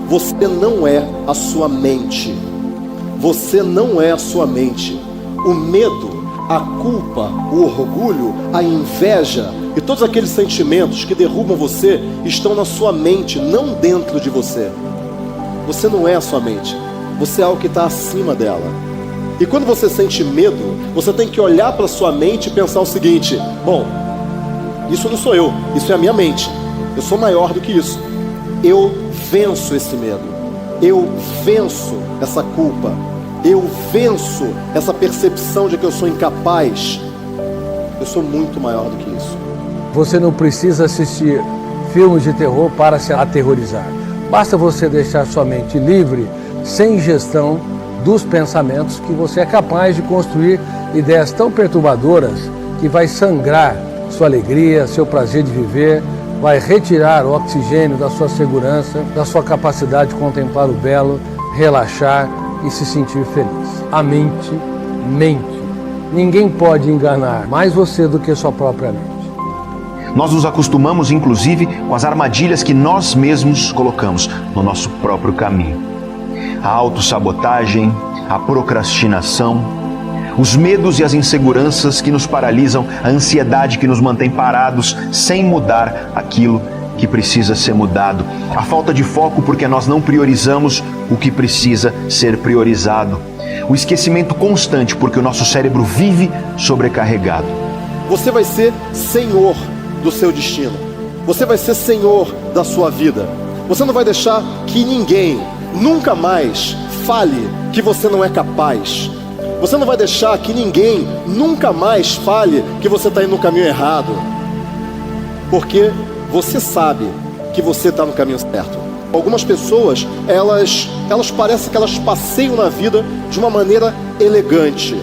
você não é a sua mente. Você não é a sua mente. O medo, a culpa, o orgulho, a inveja e todos aqueles sentimentos que derrubam você estão na sua mente, não dentro de você. Você não é a sua mente. Você é algo que está acima dela. E quando você sente medo, você tem que olhar para a sua mente e pensar o seguinte: bom, isso não sou eu, isso é a minha mente. Eu sou maior do que isso. Eu venço esse medo. Eu venço essa culpa. Eu venço essa percepção de que eu sou incapaz. Eu sou muito maior do que isso. Você não precisa assistir filmes de terror para se aterrorizar. Basta você deixar sua mente livre, sem gestão dos pensamentos, que você é capaz de construir ideias tão perturbadoras que vai sangrar sua alegria, seu prazer de viver, vai retirar o oxigênio da sua segurança, da sua capacidade de contemplar o belo, relaxar e se sentir feliz. A mente mente. Ninguém pode enganar mais você do que sua própria mente. Nós nos acostumamos, inclusive, com as armadilhas que nós mesmos colocamos no nosso próprio caminho. A autossabotagem, a procrastinação, os medos e as inseguranças que nos paralisam, a ansiedade que nos mantém parados sem mudar aquilo que precisa ser mudado, a falta de foco porque nós não priorizamos o que precisa ser priorizado, o esquecimento constante porque o nosso cérebro vive sobrecarregado. Você vai ser senhor do seu destino. Você vai ser senhor da sua vida. Você não vai deixar que ninguém nunca mais fale que você não é capaz. Você não vai deixar que ninguém nunca mais fale que você está indo no caminho errado. Porque você sabe que você está no caminho certo. Algumas pessoas, elas parecem que elas passeiam na vida de uma maneira elegante.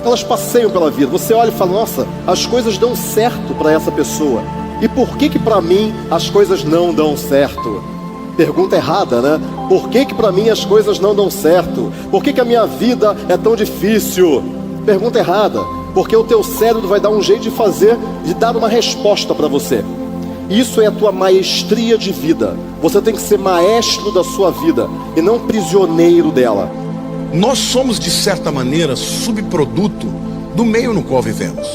Elas passeiam pela vida. Você olha e fala: nossa, as coisas dão certo para essa pessoa. E por que para mim as coisas não dão certo? Pergunta errada, né? Por que para mim as coisas não dão certo? Por que a minha vida é tão difícil? Pergunta errada. Porque o teu cérebro vai dar um jeito de dar uma resposta para você. Isso é a tua maestria de vida. Você tem que ser maestro da sua vida e não prisioneiro dela. Nós somos, de certa maneira, subproduto do meio no qual vivemos,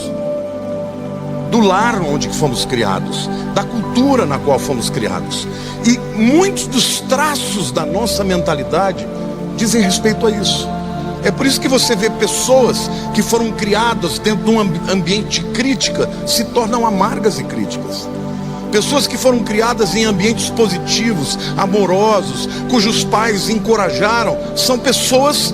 do lar onde fomos criados, da cultura na qual fomos criados. E muitos dos traços da nossa mentalidade dizem respeito a isso. É por isso que você vê pessoas que foram criadas dentro de um ambiente de crítica se tornam amargas e críticas. Pessoas que foram criadas em ambientes positivos, amorosos, cujos pais encorajaram, são pessoas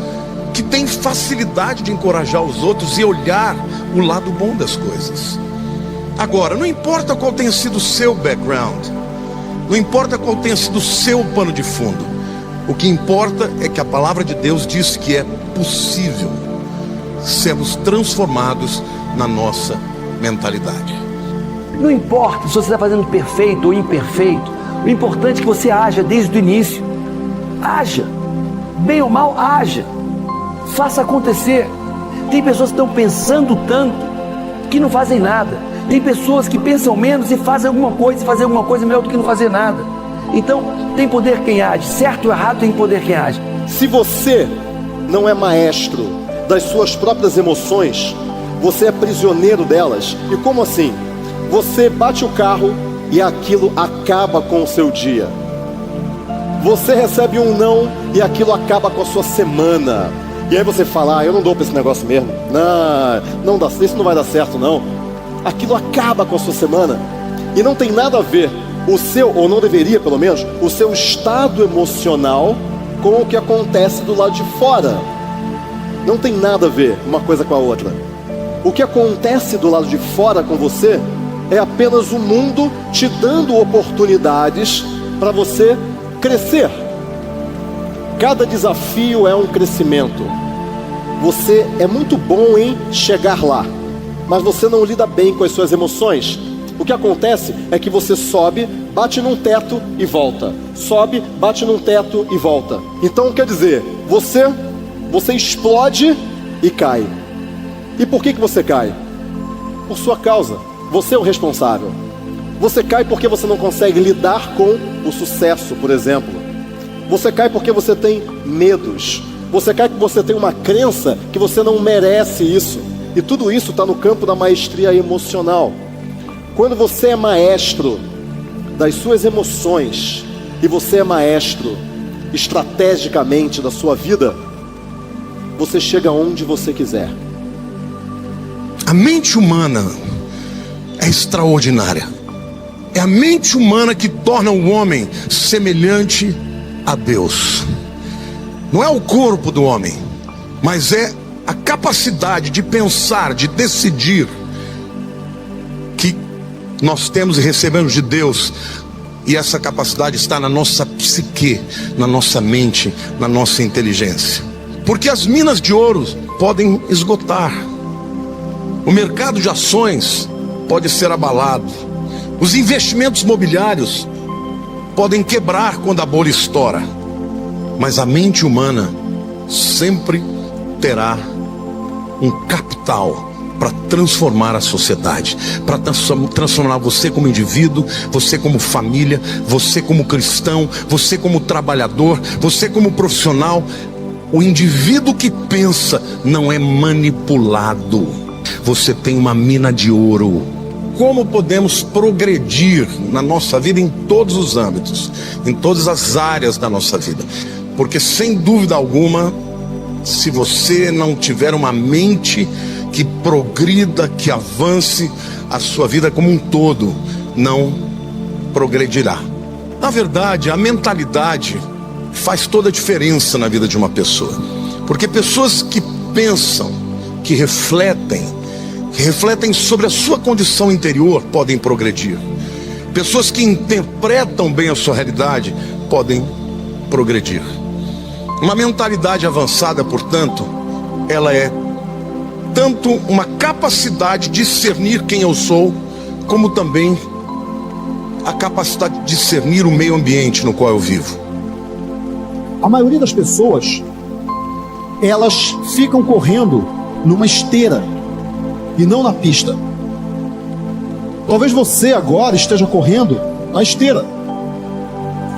que têm facilidade de encorajar os outros e olhar o lado bom das coisas. Agora, não importa qual tenha sido o seu background, não importa qual tenha sido o seu pano de fundo, o que importa é que a palavra de Deus diz que é possível sermos transformados na nossa mentalidade. Não importa se você está fazendo perfeito ou imperfeito, o importante é que você haja desde o início. Haja, bem ou mal, haja, faça acontecer. Tem pessoas que estão pensando tanto que não fazem nada. Tem pessoas que pensam menos e fazem alguma coisa melhor do que não fazer nada. Então, tem poder quem age, certo ou errado, tem poder quem age. Se você não é maestro das suas próprias emoções, você é prisioneiro delas. E como assim? Você bate o carro e aquilo acaba com o seu dia. Você recebe um não e aquilo acaba com a sua semana. E aí você fala: eu não dou para esse negócio mesmo. Não dá, isso não vai dar certo não. Aquilo acaba com a sua semana. E não tem nada a ver o seu, ou não deveria pelo menos, o seu estado emocional com o que acontece do lado de fora. Não tem nada a ver uma coisa com a outra. O que acontece do lado de fora com você é apenas o mundo te dando oportunidades para você crescer. Cada desafio é um crescimento. Você é muito bom em chegar lá, mas você não lida bem com as suas emoções. O que acontece é que você sobe, bate num teto e volta. Sobe, bate num teto e volta. Então quer dizer, você explode e cai. E por que você cai? Por sua causa. Você é o responsável. Você cai porque você não consegue lidar com o sucesso, por exemplo. Você cai porque você tem medos. Você cai porque você tem uma crença que você não merece isso. E tudo isso está no campo da maestria emocional. Quando você é maestro das suas emoções e você é maestro estrategicamente da sua vida, você chega onde você quiser. A mente humana é extraordinária. É a mente humana que torna o homem semelhante a Deus. Não é o corpo do homem, mas é a capacidade de pensar, de decidir, que nós temos e recebemos de Deus. E essa capacidade está na nossa psique, na nossa mente, na nossa inteligência. Porque as minas de ouro podem esgotar. O mercado de ações pode ser abalado. Os investimentos imobiliários podem quebrar quando a bolha estoura. Mas a mente humana sempre terá um capital para transformar a sociedade, para transformar você como indivíduo, você como família, você como cristão, você como trabalhador, você como profissional. O indivíduo que pensa não é manipulado. Você tem uma mina de ouro. Como podemos progredir na nossa vida em todos os âmbitos, em todas as áreas da nossa vida? Porque sem dúvida alguma, se você não tiver uma mente que progrida, que avance, a sua vida como um todo não progredirá. Na verdade, a mentalidade faz toda a diferença na vida de uma pessoa. Porque pessoas que pensam, que refletem sobre a sua condição interior podem progredir. Pessoas que interpretam bem a sua realidade podem progredir. Uma mentalidade avançada, portanto, ela é tanto uma capacidade de discernir quem eu sou, como também a capacidade de discernir o meio ambiente no qual eu vivo. A maioria das pessoas, elas ficam correndo numa esteira e não na pista. Talvez você agora esteja correndo na esteira.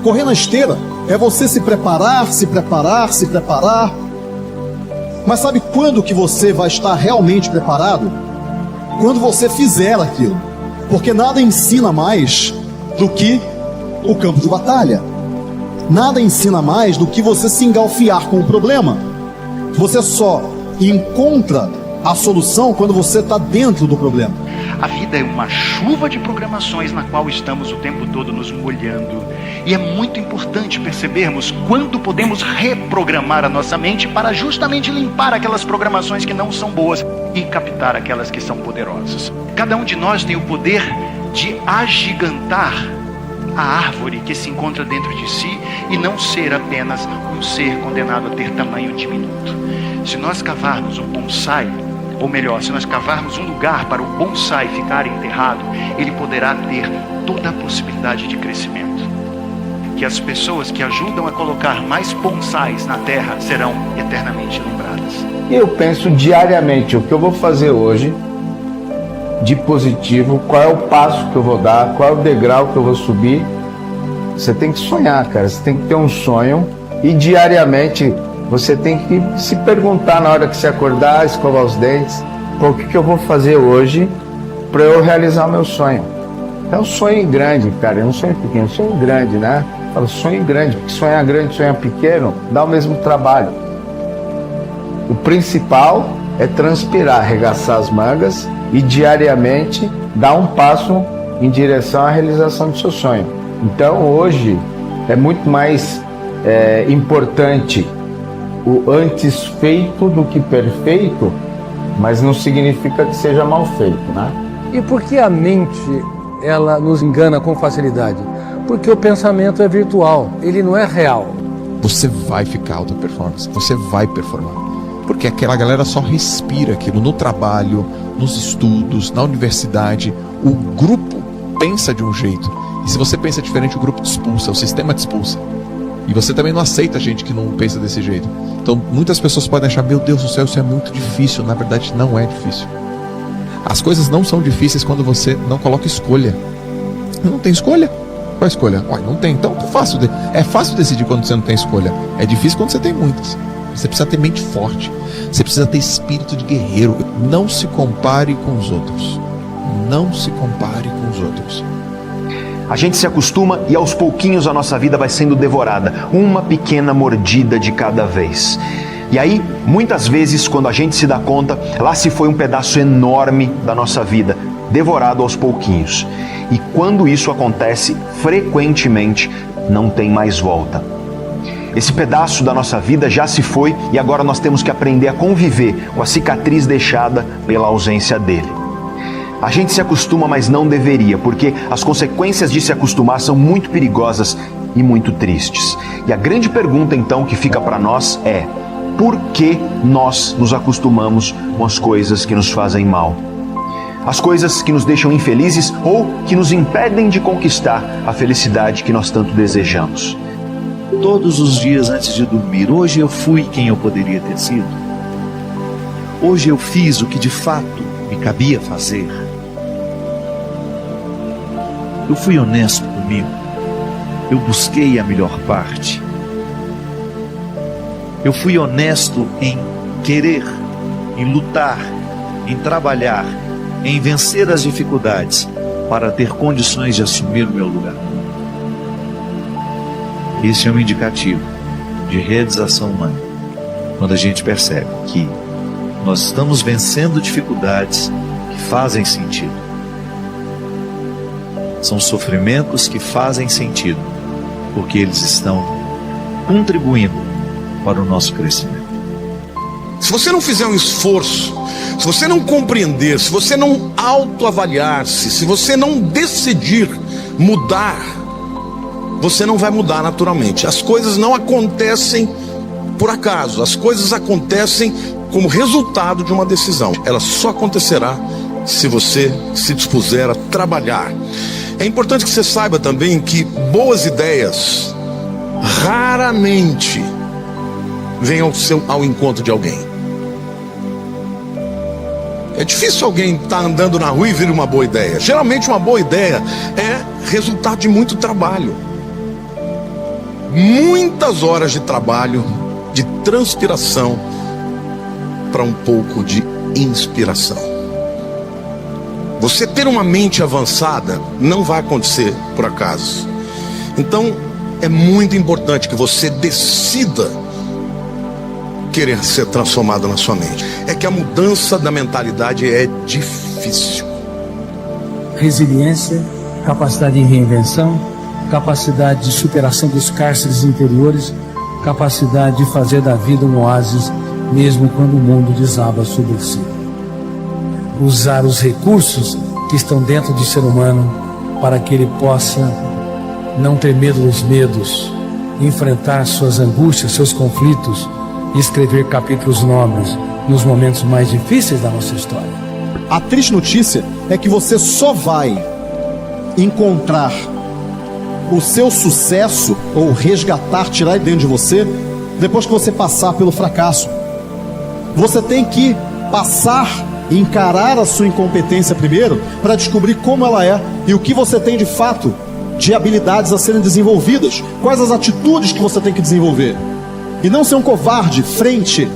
Correr na esteira é você se preparar. Mas sabe quando que você vai estar realmente preparado? Quando você fizer aquilo. Porque nada ensina mais do que o campo de batalha. Nada ensina mais do que você se engalfiar com o problema. Você só encontra a solução quando você está dentro do problema. A vida é uma chuva de programações na qual estamos o tempo todo nos molhando. E é muito importante percebermos quando podemos reprogramar a nossa mente para justamente limpar aquelas programações que não são boas e captar aquelas que são poderosas. Cada um de nós tem o poder de agigantar a árvore que se encontra dentro de si e não ser apenas um ser condenado a ter tamanho diminuto. Se nós cavarmos um bonsai, ou melhor, se nós cavarmos um lugar para o bonsai ficar enterrado, ele poderá ter toda a possibilidade de crescimento. Que as pessoas que ajudam a colocar mais bonsais na terra serão eternamente lembradas. Eu penso diariamente o que eu vou fazer hoje de positivo, qual é o passo que eu vou dar, qual é o degrau que eu vou subir. Você tem que sonhar, cara, você tem que ter um sonho e diariamente você tem que se perguntar na hora que você acordar, escovar os dentes, o que eu vou fazer hoje para eu realizar o meu sonho. É um sonho grande, cara, é um sonho pequeno, um sonho grande, né? Fala sonho grande, porque sonhar grande, sonhar pequeno, dá o mesmo trabalho. O principal é transpirar, arregaçar as mangas e diariamente dar um passo em direção à realização do seu sonho. Então hoje é muito mais importante o antes feito do que perfeito, mas não significa que seja mal feito, né? E por que a mente, ela nos engana com facilidade? Porque o pensamento é virtual, ele não é real. Você vai ficar alta performance, você vai performar. Porque aquela galera só respira aquilo no trabalho, nos estudos, na universidade. O grupo pensa de um jeito. E se você pensa diferente, o grupo te expulsa, o sistema te expulsa. E você também não aceita gente que não pensa desse jeito. Então muitas pessoas podem achar, meu Deus do céu, isso é muito difícil. Na verdade não é difícil. As coisas não são difíceis quando você não coloca escolha. Não tem escolha. Qual a escolha? Ué, não tem. Então é fácil decidir quando você não tem escolha. É difícil quando você tem muitas. Você precisa ter mente forte. Você precisa ter espírito de guerreiro. Não se compare com os outros. Não se compare com os outros. A gente se acostuma e aos pouquinhos a nossa vida vai sendo devorada, uma pequena mordida de cada vez. E aí, muitas vezes, quando a gente se dá conta, lá se foi um pedaço enorme da nossa vida, devorado aos pouquinhos. E quando isso acontece, frequentemente, não tem mais volta. Esse pedaço da nossa vida já se foi e agora nós temos que aprender a conviver com a cicatriz deixada pela ausência dele. A gente se acostuma, mas não deveria, porque as consequências de se acostumar são muito perigosas e muito tristes. E a grande pergunta então que fica para nós é: por que nós nos acostumamos com as coisas que nos fazem mal? As coisas que nos deixam infelizes ou que nos impedem de conquistar a felicidade que nós tanto desejamos. Todos os dias antes de dormir, hoje eu fui quem eu poderia ter sido. Hoje eu fiz o que de fato me cabia fazer. Eu fui honesto comigo. Eu busquei a melhor parte. Eu fui honesto em querer, em lutar, em trabalhar, em vencer as dificuldades para ter condições de assumir o meu lugar. Esse é um indicativo de realização humana, quando a gente percebe que nós estamos vencendo dificuldades que fazem sentido. São sofrimentos que fazem sentido, porque eles estão contribuindo para o nosso crescimento. Se você não fizer um esforço, se você não compreender, se você não autoavaliar-se, se você não decidir mudar, você não vai mudar naturalmente. As coisas não acontecem por acaso, as coisas acontecem como resultado de uma decisão. Ela só acontecerá se você se dispuser a trabalhar. É importante que você saiba também que boas ideias raramente vêm ao encontro de alguém. É difícil alguém estar andando na rua e vir uma boa ideia. Geralmente uma boa ideia é resultado de muito trabalho. Muitas horas de trabalho, de transpiração, para um pouco de inspiração. Você ter uma mente avançada não vai acontecer por acaso. Então é muito importante que você decida querer ser transformado na sua mente. É que a mudança da mentalidade é difícil. Resiliência, capacidade de reinvenção, capacidade de superação dos cárceres interiores, capacidade de fazer da vida um oásis, mesmo quando o mundo desaba sobre si. Usar os recursos que estão dentro do ser humano para que ele possa não ter medo dos medos, enfrentar suas angústias, seus conflitos e escrever capítulos nobres nos momentos mais difíceis da nossa história. A triste notícia é que você só vai encontrar o seu sucesso ou resgatar, tirar de dentro de você, depois que você passar pelo fracasso. Você tem que passar, encarar a sua incompetência primeiro, para descobrir como ela é e o que você tem de fato de habilidades a serem desenvolvidas, quais as atitudes que você tem que desenvolver. E não ser um covarde frente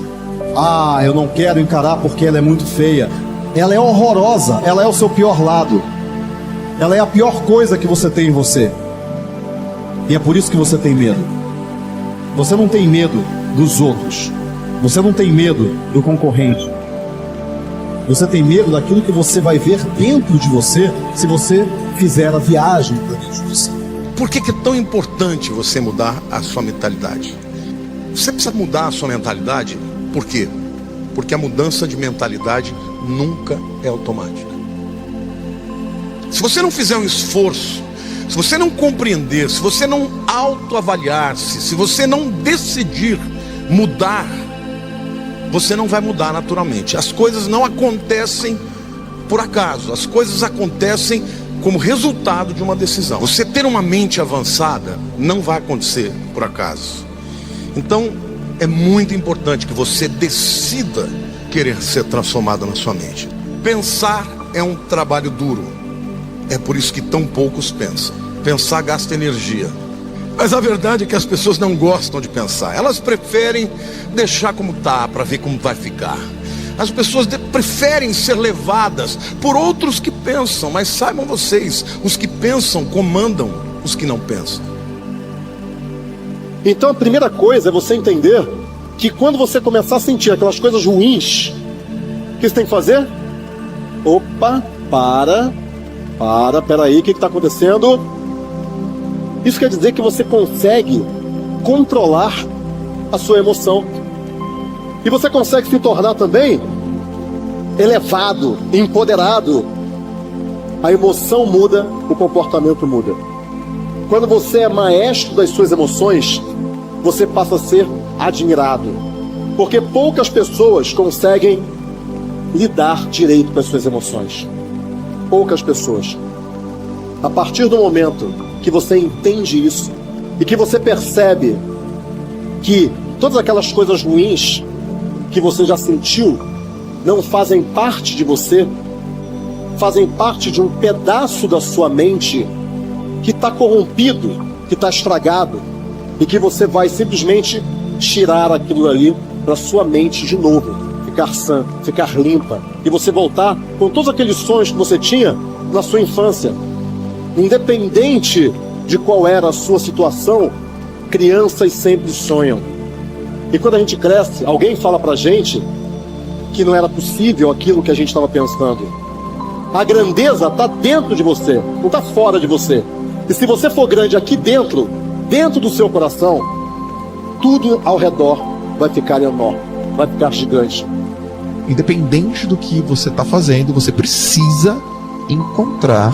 eu não quero encarar porque ela é muito feia. Ela é horrorosa, ela é o seu pior lado, ela é a pior coisa que você tem em você. E é por isso que você tem medo. Você não tem medo dos outros, você não tem medo do concorrente, você tem medo daquilo que você vai ver dentro de você se você fizer a viagem para dentro de você. Por que é tão importante você mudar a sua mentalidade? Você precisa mudar a sua mentalidade. Por quê? Porque a mudança de mentalidade nunca é automática. Se você não fizer um esforço, se você não compreender, se você não autoavaliar-se, se você não decidir mudar, você não vai mudar naturalmente. As coisas não acontecem por acaso, as coisas acontecem como resultado de uma decisão. Você ter uma mente avançada não vai acontecer por acaso. Então é muito importante que você decida querer ser transformado na sua mente. Pensar é um trabalho duro. É por isso que tão poucos pensam. Pensar gasta energia. Mas a verdade é que as pessoas não gostam de pensar. Elas preferem deixar como tá, para ver como vai ficar. As pessoas preferem ser levadas por outros que pensam. Mas saibam vocês, os que pensam comandam os que não pensam. Então a primeira coisa é você entender que quando você começar a sentir aquelas coisas ruins, o que você tem que fazer? Opa, peraí, o que está acontecendo? Isso quer dizer que você consegue controlar a sua emoção. E você consegue se tornar também elevado, empoderado. A emoção muda, o comportamento muda. Quando você é maestro das suas emoções, você passa a ser admirado. Porque poucas pessoas conseguem lidar direito com as suas emoções. Poucas pessoas. A partir do momento que você entende isso e que você percebe que todas aquelas coisas ruins que você já sentiu não fazem parte de você, fazem parte de um pedaço da sua mente que está corrompido, que está estragado, e que você vai simplesmente tirar aquilo ali para sua mente de novo, ficar sã, ficar limpa, e você voltar com todos aqueles sonhos que você tinha na sua infância. Independente de qual era a sua situação, crianças sempre sonham. E quando a gente cresce, alguém fala pra gente que não era possível aquilo que a gente estava pensando. A grandeza está dentro de você, não está fora de você. E se você for grande aqui dentro do seu coração, tudo ao redor vai ficar enorme, vai ficar gigante. Independente do que você está fazendo, você precisa encontrar,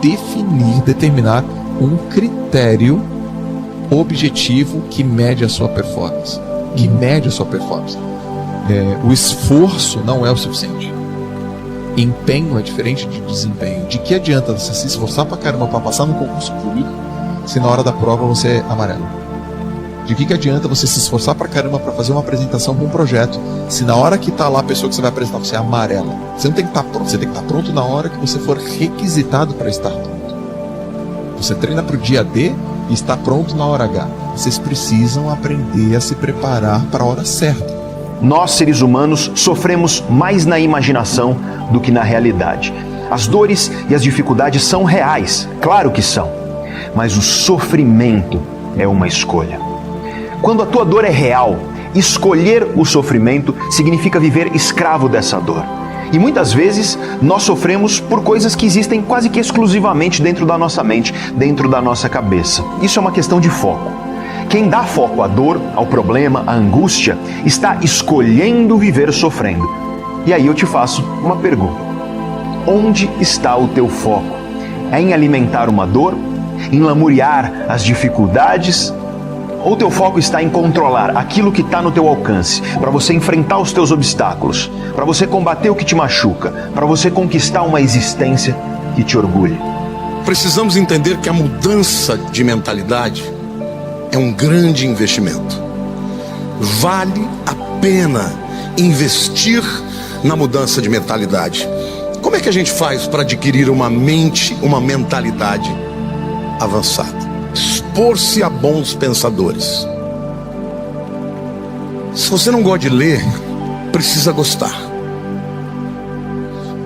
definir, determinar um critério objetivo que mede a sua performance. O esforço não é o suficiente. Empenho é diferente de desempenho. De que adianta você se esforçar pra caramba pra passar no concurso público se na hora da prova você é amarelo? De que adianta você se esforçar pra caramba pra fazer uma apresentação pra um projeto se na hora que tá lá a pessoa que você vai apresentar você é amarela? Você não tem que estar pronto, você tem que estar pronto na hora que você for requisitado para estar pronto. Você treina pro dia D e está pronto na hora H. Vocês precisam aprender a se preparar para a hora certa. Nós, seres humanos, sofremos mais na imaginação do que na realidade. As dores e as dificuldades são reais, claro que são. Mas o sofrimento é uma escolha. Quando a tua dor é real, escolher o sofrimento significa viver escravo dessa dor. E muitas vezes nós sofremos por coisas que existem quase que exclusivamente dentro da nossa mente, dentro da nossa cabeça. Isso é uma questão de foco. Quem dá foco à dor, ao problema, à angústia, está escolhendo viver sofrendo. E aí eu te faço uma pergunta. Onde está o teu foco? É em alimentar uma dor? Em lamuriar as dificuldades? Ou teu foco está em controlar aquilo que está no teu alcance, para você enfrentar os teus obstáculos, para você combater o que te machuca, para você conquistar uma existência que te orgulhe? Precisamos entender que a mudança de mentalidade é um grande investimento. Vale a pena investir na mudança de mentalidade. Como é que a gente faz para adquirir uma mente, uma mentalidade avançada? Expor-se a bons pensadores. Se você não gosta de ler, precisa gostar.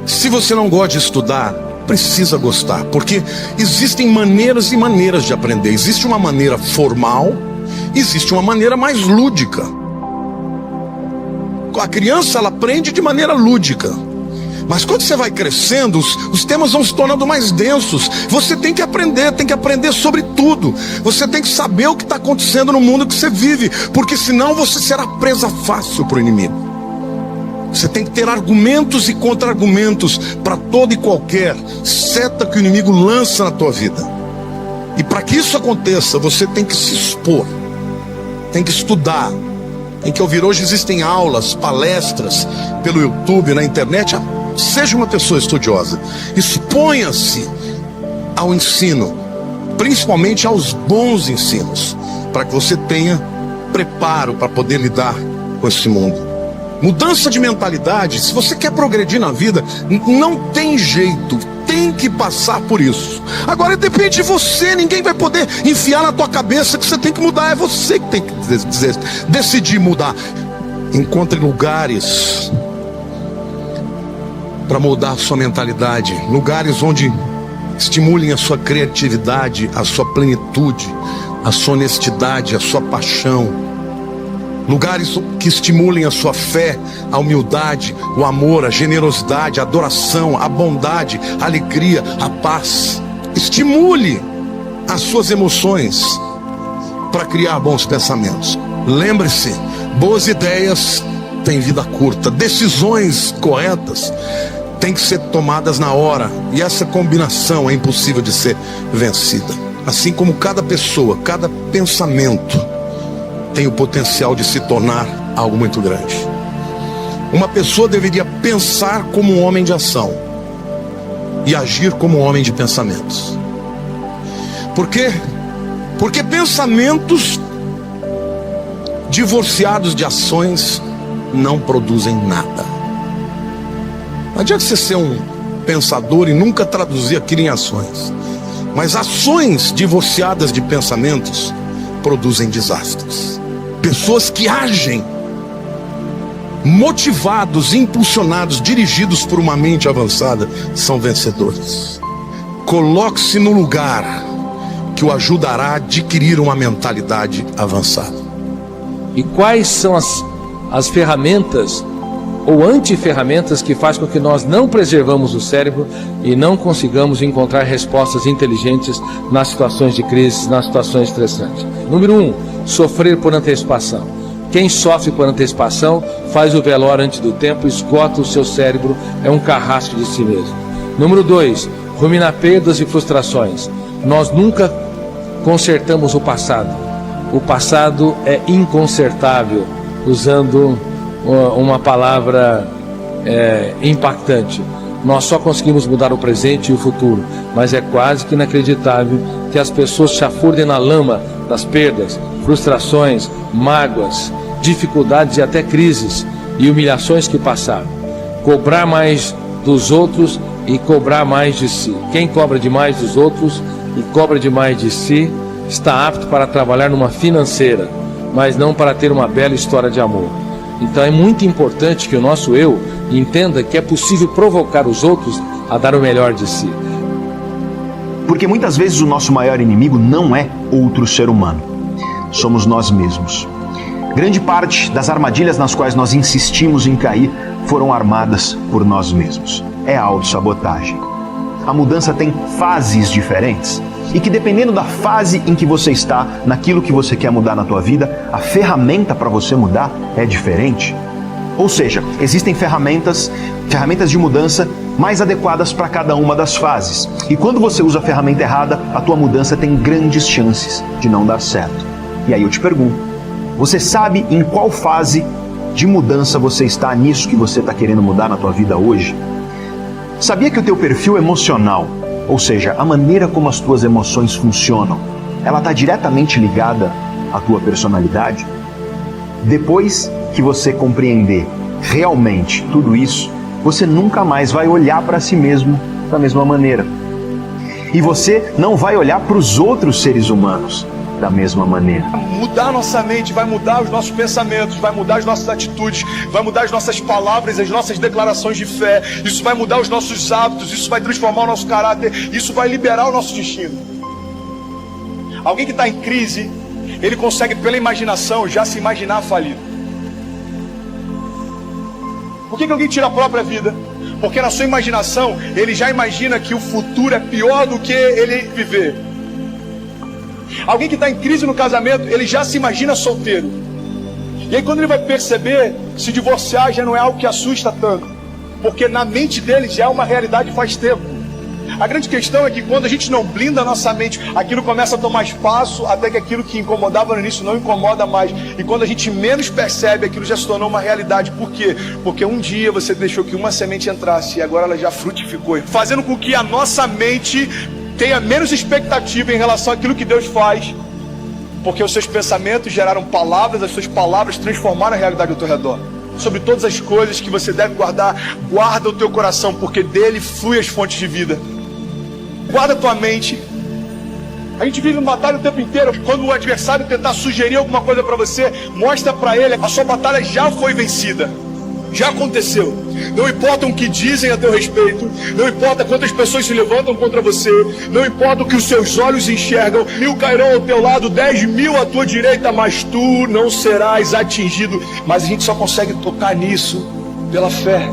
Se você não gosta de estudar, precisa gostar, porque existem maneiras e maneiras de aprender. Existe uma maneira formal, existe uma maneira mais lúdica. A criança, ela aprende de maneira lúdica. Mas quando você vai crescendo, os temas vão se tornando mais densos. Você tem que aprender sobre tudo. Você tem que saber o que está acontecendo no mundo que você vive, porque senão você será presa fácil para o inimigo. Você tem que ter argumentos e contra-argumentos para toda e qualquer seta que o inimigo lança na tua vida. E para que isso aconteça, você tem que se expor, tem que estudar, tem que ouvir. Hoje existem aulas, palestras pelo YouTube, na internet. Seja uma pessoa estudiosa, exponha-se ao ensino, principalmente aos bons ensinos, para que você tenha preparo para poder lidar com esse mundo. Mudança de mentalidade. Se você quer progredir na vida, não tem jeito, tem tem que passar por isso. Agora depende de você, ninguém vai poder enfiar na tua cabeça que você tem que mudar. É você que tem que decidir mudar. Encontre lugares para mudar a sua mentalidade, lugares onde estimulem a sua criatividade, a sua plenitude, a sua honestidade, a sua paixão. Lugares que estimulem a sua fé, a humildade, o amor, a generosidade, a adoração, a bondade, a alegria, a paz. Estimule as suas emoções para criar bons pensamentos. Lembre-se, boas ideias têm vida curta. Decisões corretas têm que ser tomadas na hora. E essa combinação é impossível de ser vencida. Assim como cada pessoa, cada pensamento tem o potencial de se tornar algo muito grande. Uma pessoa deveria pensar como um homem de ação e agir como um homem de pensamentos. Por quê? Porque pensamentos divorciados de ações não produzem nada. Não adianta você ser um pensador e nunca traduzir aquilo em ações. Mas ações divorciadas de pensamentos produzem desastres. Pessoas que agem motivados, impulsionados, dirigidos por uma mente avançada são vencedores. Coloque-se no lugar que o ajudará a adquirir uma mentalidade avançada. E quais são as ferramentas ou antiferramentas que faz com que nós não preservamos o cérebro e não consigamos encontrar respostas inteligentes nas situações de crise, nas situações estressantes? Número 1, sofrer por antecipação. Quem sofre por antecipação faz o velório antes do tempo, esgota o seu cérebro, é um carrasco de si mesmo. Número 2, ruminar perdas e frustrações. Nós nunca consertamos o passado. O passado é inconsertável, usando uma palavra impactante. Nós só conseguimos mudar o presente e o futuro, mas é quase que inacreditável que as pessoas chafurdem na lama das perdas, frustrações, mágoas, dificuldades e até crises e humilhações que passaram. Cobrar mais dos outros e cobrar mais de si. Quem cobra demais dos outros e cobra demais de si está apto para trabalhar numa financeira, mas não para ter uma bela história de amor. Então é muito importante que o nosso eu entenda que é possível provocar os outros a dar o melhor de si. Porque muitas vezes o nosso maior inimigo não é outro ser humano. Somos nós mesmos. Grande parte das armadilhas nas quais nós insistimos em cair foram armadas por nós mesmos. É a autossabotagem. A mudança tem fases diferentes e que dependendo da fase em que você está, naquilo que você quer mudar na tua vida, a ferramenta para você mudar é diferente. Ou seja, existem ferramentas de mudança mais adequadas para cada uma das fases. E quando você usa a ferramenta errada, a tua mudança tem grandes chances de não dar certo. E aí eu te pergunto, você sabe em qual fase de mudança você está nisso que você está querendo mudar na tua vida hoje? Sabia que o teu perfil emocional, ou seja, a maneira como as tuas emoções funcionam, ela está diretamente ligada à tua personalidade? Depois que você compreender realmente tudo isso, você nunca mais vai olhar para si mesmo da mesma maneira. E você não vai olhar para os outros seres humanos da mesma maneira. Mudar nossa mente vai mudar os nossos pensamentos, vai mudar as nossas atitudes, vai mudar as nossas palavras, as nossas declarações de fé. Isso vai mudar os nossos hábitos, isso vai transformar o nosso caráter, isso vai liberar o nosso destino. Alguém que está em crise, ele consegue pela imaginação já se imaginar falido. Por que alguém tira a própria vida? Porque na sua imaginação ele já imagina que o futuro é pior do que ele viver. Alguém que está em crise no casamento, ele já se imagina solteiro. E aí quando ele vai perceber, se divorciar já não é algo que assusta tanto, porque na mente dele já é uma realidade faz tempo. A grande questão é que quando a gente não blinda a nossa mente, aquilo começa a tomar espaço, até que aquilo que incomodava no início não incomoda mais. E quando a gente menos percebe, aquilo já se tornou uma realidade. Por quê? Porque um dia você deixou que uma semente entrasse e agora ela já frutificou, fazendo com que a nossa mente tenha menos expectativa em relação àquilo que Deus faz, porque os seus pensamentos geraram palavras, as suas palavras transformaram a realidade ao teu redor. Sobre todas as coisas que você deve guardar, guarda o teu coração, porque dele flui as fontes de vida. Guarda tua mente. A gente vive uma batalha o tempo inteiro. Quando o adversário tentar sugerir alguma coisa para você, mostra para ele, a sua batalha já foi vencida. Já aconteceu. Não importa o que dizem a teu respeito, não importa quantas pessoas se levantam contra você, não importa o que os seus olhos enxergam, 1000 cairão ao teu lado, 10.000 à tua direita, mas tu não serás atingido. Mas a gente só consegue tocar nisso pela fé.